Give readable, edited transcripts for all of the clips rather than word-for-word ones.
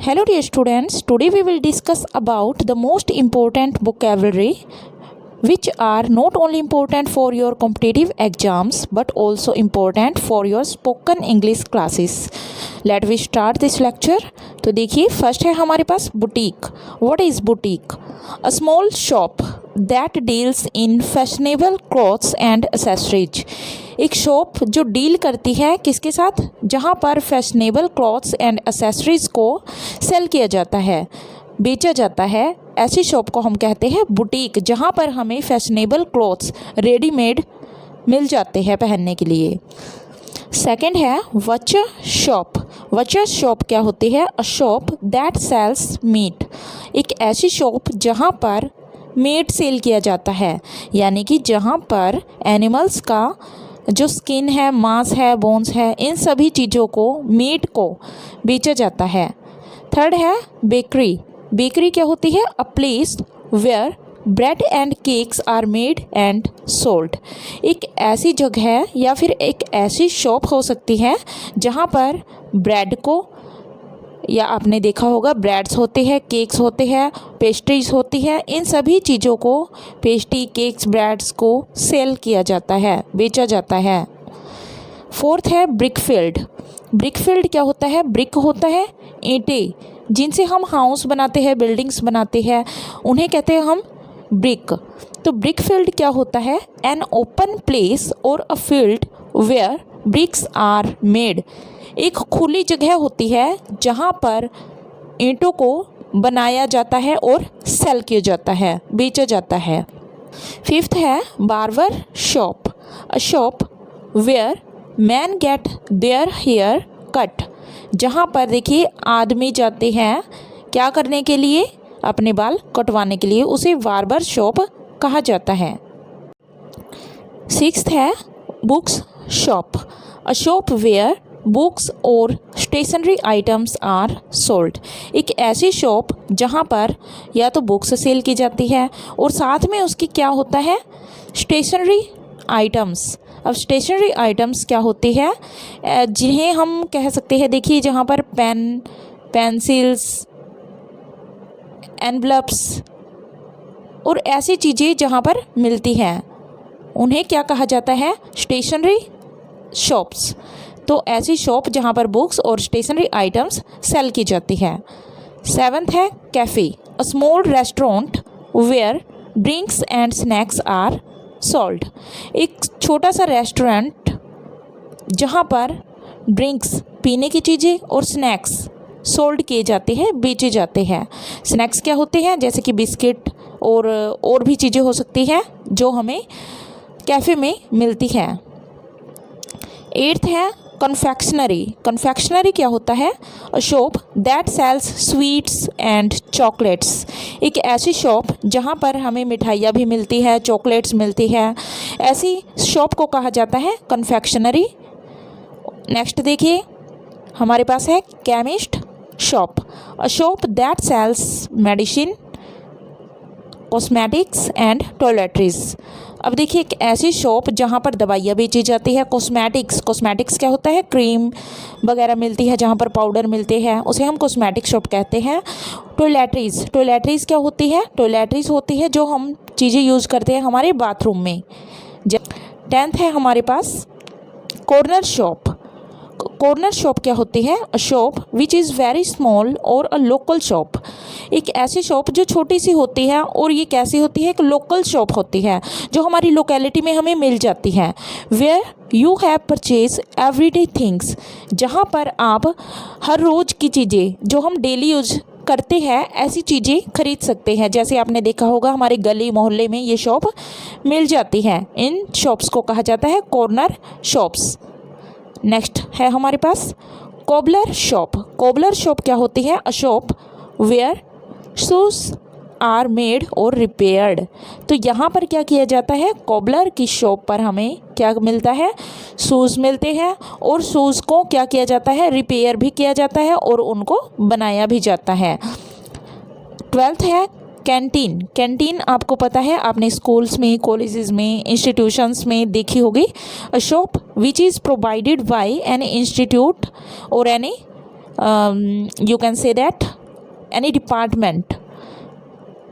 Hello dear students, today we will discuss about the most important vocabulary which are not only important for your competitive exams but also important for your spoken English classes. Let we start this lecture. तो देखिए first है हमारे पास boutique. What is boutique? A small shop that deals in fashionable clothes and accessories. एक shop जो deal करती है किसके साथ, जहाँ पर फैशनेबल क्लॉथ्स एंड एसेसरीज़ को सेल किया जाता है, बेचा जाता है, ऐसी शॉप को हम कहते हैं बुटीक, जहाँ पर हमें फैशनेबल क्लॉथ्स रेडीमेड मिल जाते हैं पहनने के लिए. सेकंड है वचर शॉप. वचर शॉप क्या होती है? A shop that sales meet. एक ऐसी शॉप जहाँ पर मीट सेल किया जाता है, यानी कि जहाँ पर एनिमल्स का जो स्किन है, मांस है, बोन्स है, इन सभी चीज़ों को, मीट को बेचा जाता है. थर्ड है बेकरी. बेकरी क्या होती है? A place where bread and cakes are made and sold. एक ऐसी जगह है या फिर एक ऐसी शॉप हो सकती है जहाँ पर ब्रेड को, या आपने देखा होगा ब्रेड्स होते हैं, केक्स होते हैं, पेस्ट्रीज होती है, इन सभी चीज़ों को, पेस्ट्री, केक्स, ब्रेड्स को सेल किया जाता है, बेचा जाता है. फोर्थ है ब्रिकफील्ड. ब्रिकफील्ड क्या होता है? ब्रिक होता है ईंटें, जिनसे हम हाउस बनाते हैं, बिल्डिंग्स बनाते हैं, उन्हें कहते हैं हम ब्रिक. तो ब्रिकफील्ड क्या होता है? एन ओपन प्लेस और a field where bricks are made. एक खुली जगह होती है जहाँ पर ईंटों को बनाया जाता है और सेल किया जाता है, बेचा जाता है. फिफ्थ है barber shop. A shop where man get their hair cut. जहाँ पर देखिए आदमी जाते हैं क्या करने के लिए? अपने बाल कटवाने के लिए, उसे बार्बर शॉप कहा जाता है. सिक्स्थ है books shop. A shop where books और स्टेशनरी आइटम्स आर सोल्ड. एक ऐसी शॉप जहाँ पर या तो बुक्स सेल की जाती है और साथ में उसकी क्या होता है? Stationery items. अब स्टेशनरी आइटम्स क्या होती है? जिन्हें हम कह सकते हैं, देखिए जहाँ पर पेन, पेंसिल्स, एनवलप्स और ऐसी चीज़ें जहाँ पर मिलती हैं, उन्हें क्या कहा जाता है? Stationery shops. तो ऐसी शॉप जहाँ पर बुक्स और स्टेशनरी आइटम्स सेल की जाती है. सेवन्थ है cafe. A small restaurant where drinks and snacks are sold. एक छोटा सा रेस्टोरेंट जहाँ पर ड्रिंक्स, पीने की चीज़ें, और स्नैक्स सोल्ड किए जाते हैं, बेचे जाते हैं. स्नैक्स क्या होते हैं? जैसे कि बिस्किट और भी चीज़ें हो सकती हैं जो हमें कैफ़े में मिलती हैं. एट्थ है कन्फेक्शनरी. कन्फेक्शनरी क्या होता है? A shop that sells sweets and chocolates. एक ऐसी शॉप जहाँ पर हमें मिठाइयाँ भी मिलती है, चॉकलेट्स मिलती है, ऐसी शॉप को कहा जाता है कन्फेक्शनरी. नेक्स्ट देखिए हमारे पास है chemist shop. A shop that sells medicine, cosmetics and toiletries. अब देखिए एक ऐसी शॉप जहाँ पर दवाइयाँ बेची जाती है. कॉस्मेटिक्स क्या होता है? क्रीम वगैरह मिलती है, जहाँ पर पाउडर मिलते हैं, उसे हम कॉस्मेटिक शॉप कहते हैं. टॉयलेटरीज क्या होती है? टॉयलेटरीज होती है जो हम चीज़ें यूज़ करते हैं हमारे बाथरूम में. 10th है हमारे पास कॉर्नर शॉप. कॉर्नर शॉप क्या होती है? A shop which is very small और अ लोकल शॉप. एक ऐसी शॉप जो छोटी सी होती है, और ये कैसी होती है? एक लोकल शॉप होती है जो हमारी लोकेलिटी में हमें मिल जाती है. Where you have purchase everyday things. जहाँ पर आप हर रोज़ की चीज़ें जो हम डेली यूज करते हैं, ऐसी चीज़ें खरीद सकते हैं. जैसे आपने देखा होगा हमारे गली मोहल्ले में ये शॉप मिल जाती है. इन शॉप्स को कहा जाता है कॉर्नर शॉप्स. नेक्स्ट है हमारे पास कोबलर शॉप. कोबलर शॉप क्या होती है? A shop where shoes are made और रिपेयर्ड. तो यहाँ पर क्या किया जाता है? कोबलर की शॉप पर हमें क्या मिलता है? शूज़ मिलते हैं, और शूज़ को क्या किया जाता है? रिपेयर भी किया जाता है और उनको बनाया भी जाता है. 12th है कैंटीन. कैंटीन आपको पता है, आपने स्कूल्स में, कॉलेजेस में, इंस्टीट्यूशंस में देखी होगी. A shop which is provided by an institute और any you can say that any department,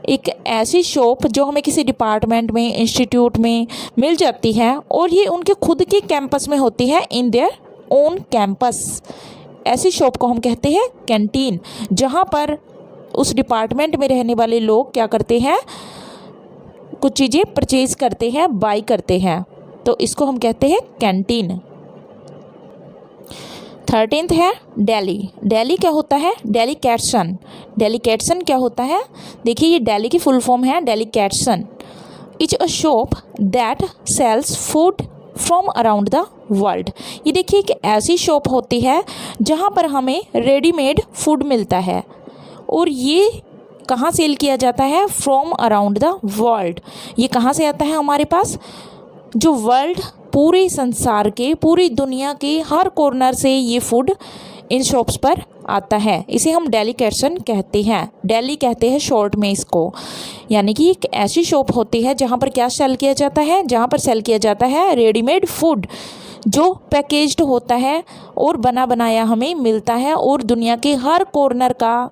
एक ऐसी शॉप जो हमें किसी डिपार्टमेंट में, इंस्टीट्यूट में मिल जाती है और ये उनके खुद के कैंपस में होती है, इन देयर ओन कैंपस। ऐसी शॉप को हम कहते हैं कैंटीन, जहाँ पर उस डिपार्टमेंट में रहने वाले लोग क्या करते हैं, कुछ चीज़ें परचेज करते हैं, बाई करते हैं, तो इसको हम कहते हैं कैंटीन। 13th है डेली। डेली क्या होता है? डेलिकेटसन। डेलिकेटसन क्या होता है? देखिए ये डेली की फुल फॉर्म है delicatessen. It's a shop that sells food from around the world. ये देखिए एक ऐसी शॉप होती है जहाँ पर हमें रेडीमेड फूड मिलता है, और ये कहाँ सेल किया जाता है? From around the world. ये कहाँ से आता है हमारे पास? जो वर्ल्ड, पूरे संसार के, पूरी दुनिया के हर कॉर्नर से ये फूड इन शॉप्स पर आता है। इसे हम डेलिकेटसन कहते हैं, डेली कहते हैं शॉर्ट में इसको। यानी कि एक ऐसी शॉप होती है जहाँ पर क्या सेल किया जाता है? जहाँ पर सेल किया जाता है रेडीमेड फूड, जो पैकेज्ड होता है और बना बनाया हमें मिलता है, और दुनिया के हर कॉर्नर का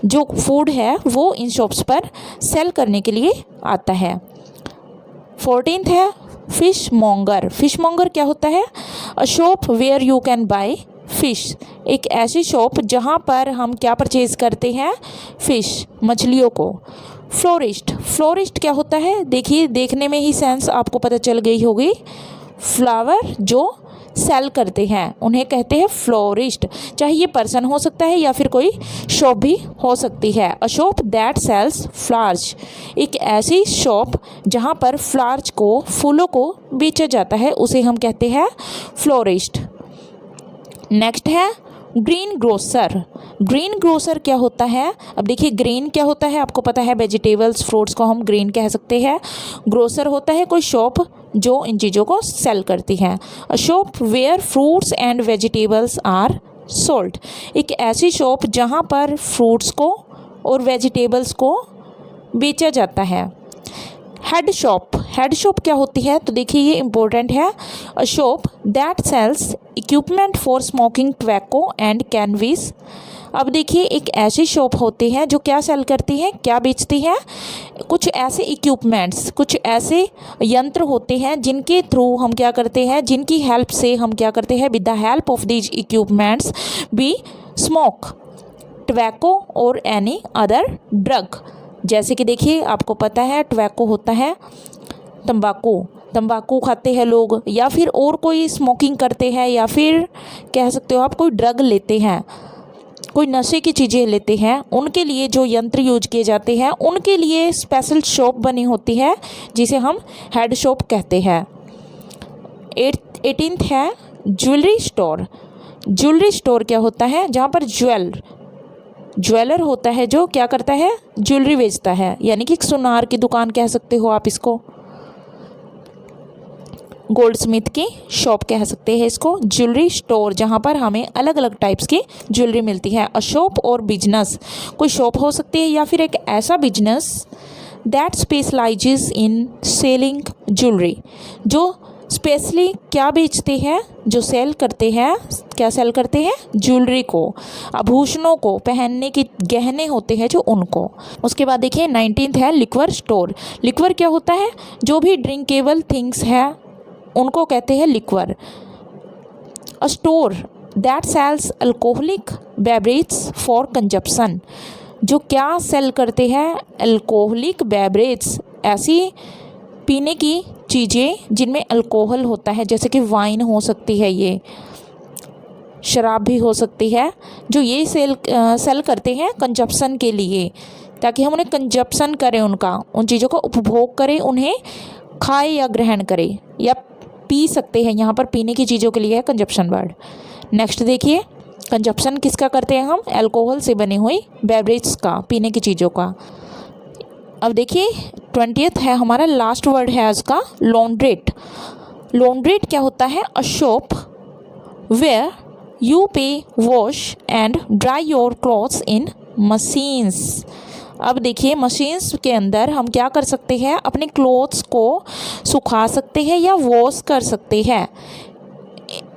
जो फूड है वो इन शॉप्स पर सेल करने के लिए आता है। 14th है फिश मॉन्गर। फिश मॉन्गर क्या होता है? A shop where you can buy fish. एक ऐसी शॉप जहाँ पर हम क्या परचेज करते हैं? फिश, मछलियों को। फ्लोरिस्ट। फ्लोरिस्ट क्या होता है? देखिए देखने में ही सेंस आपको पता चल गई होगी। फ्लावर जो सेल करते हैं उन्हें कहते हैं फ्लोरिस्ट। चाहे ये पर्सन हो सकता है या फिर कोई शॉप भी हो सकती है। A shop that sales flowers. एक ऐसी शॉप जहाँ पर फ्लावर्स को, फूलों को बेचा जाता है, उसे हम कहते हैं फ्लोरिस्ट। नेक्स्ट है ग्रीन ग्रोसर। ग्रीन ग्रोसर क्या होता है? अब देखिए ग्रीन क्या होता है आपको पता है, वेजिटेबल्स, फ्रूट्स को हम ग्रीन कह सकते हैं। ग्रोसर होता है कोई शॉप जो इन चीज़ों को सेल करती है। A shop where fruits and vegetables are sold. एक ऐसी शॉप जहाँ पर फ्रूट्स को और वेजिटेबल्स को बेचा जाता है। Head shop. हेड शॉप क्या होती है? तो देखिए ये इम्पोर्टेंट है। A shop that sells equipment for smoking tobacco and cannabis. अब देखिए एक ऐसी शॉप होती है जो क्या सेल करती है, क्या बेचती है? कुछ ऐसे इक्विपमेंट्स, कुछ ऐसे यंत्र होते हैं जिनके थ्रू हम क्या करते हैं, जिनकी हेल्प से हम क्या करते हैं, with the help of these equipments we smoke tobacco और एनी अदर ड्रग। जैसे कि देखिए आपको पता है टोबैको होता है तंबाकू, तंबाकू खाते हैं लोग, या फिर और कोई स्मोकिंग करते हैं, या फिर कह सकते हो आप कोई ड्रग लेते हैं, कोई नशे की चीज़ें लेते हैं, उनके लिए जो यंत्र यूज किए जाते हैं उनके लिए स्पेशल शॉप बनी होती है जिसे हम हेड शॉप कहते हैं। 18th है ज्वेलरी स्टोर। ज्वेलरी स्टोर क्या होता है? जहाँ पर ज्वेलर होता है जो क्या करता है, ज्वेलरी बेचता है, यानी कि सुनार की दुकान कह सकते हो आप इसको, गोल्ड स्मिथ की शॉप कह सकते हैं इसको। ज्वेलरी स्टोर जहाँ पर हमें अलग अलग टाइप्स की ज्वेलरी मिलती है। अ शॉप और बिजनेस, कोई शॉप हो सकती है या फिर एक ऐसा business that specialises in selling jewellery, जो स्पेशली क्या बेचते हैं, जो सेल करते हैं, क्या सेल करते हैं? ज्वेलरी को, आभूषणों को, पहनने के गहने होते हैं जो उनको। उसके बाद देखिए 19th है लिक्वर स्टोर। लिक्वर क्या होता है? जो भी ड्रिंकेबल थिंग्स है उनको कहते हैं liquor. A store that sells alcoholic beverage for consumption. जो क्या सेल करते हैं? अल्कोहलिक बेवरेज, ऐसी पीने की चीज़ें जिनमें अल्कोहल होता है, जैसे कि वाइन हो सकती है, ये शराब भी हो सकती है, जो ये सेल करते हैं कंजप्शन के लिए, ताकि हम उन्हें कंजप्शन करें, उन चीज़ों का उपभोग करें, उन्हें खाए या ग्रहण करें या पी सकते हैं। यहाँ पर पीने की चीज़ों के लिए है कंजप्शन वर्ड। नेक्स्ट देखिए कंजप्शन किसका करते हैं हम? अल्कोहल से बनी हुई बेवरेज का, पीने की चीज़ों का। अब देखिए 20th है हमारा लास्ट वर्ड है उसका, लॉन्ड्रेट। लॉन्ड्रेट क्या होता है? अ शॉप वेयर यू पे wash and dry your clothes in machines. अब देखिए मशीन्स के अंदर हम क्या कर सकते हैं? अपने क्लॉथ्स को सुखा सकते हैं या वॉश कर सकते हैं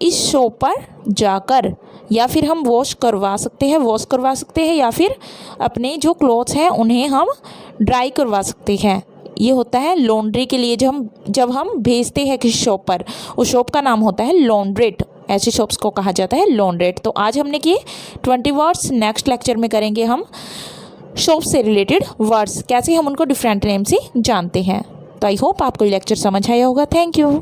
इस शॉप पर जाकर, या फिर हम वॉश करवा सकते हैं या फिर अपने जो क्लॉथ्स हैं उन्हें हम ड्राई करवा सकते हैं। ये होता है लॉन्ड्री के लिए जब हम भेजते हैं किसी शॉप पर, उस शॉप का नाम होता है लॉन्ड्रेट। ऐसी शॉप्स को कहा जाता है लॉन्ड्रेट। तो आज हमने किए 20 वर्ड्स। नेक्स्ट लेक्चर में करेंगे हम शॉप से रिलेटेड वर्ड्स, कैसे हम उनको डिफरेंट नेम से जानते हैं। तो आई होप आपको ये लेक्चर समझ आया होगा। Thank you.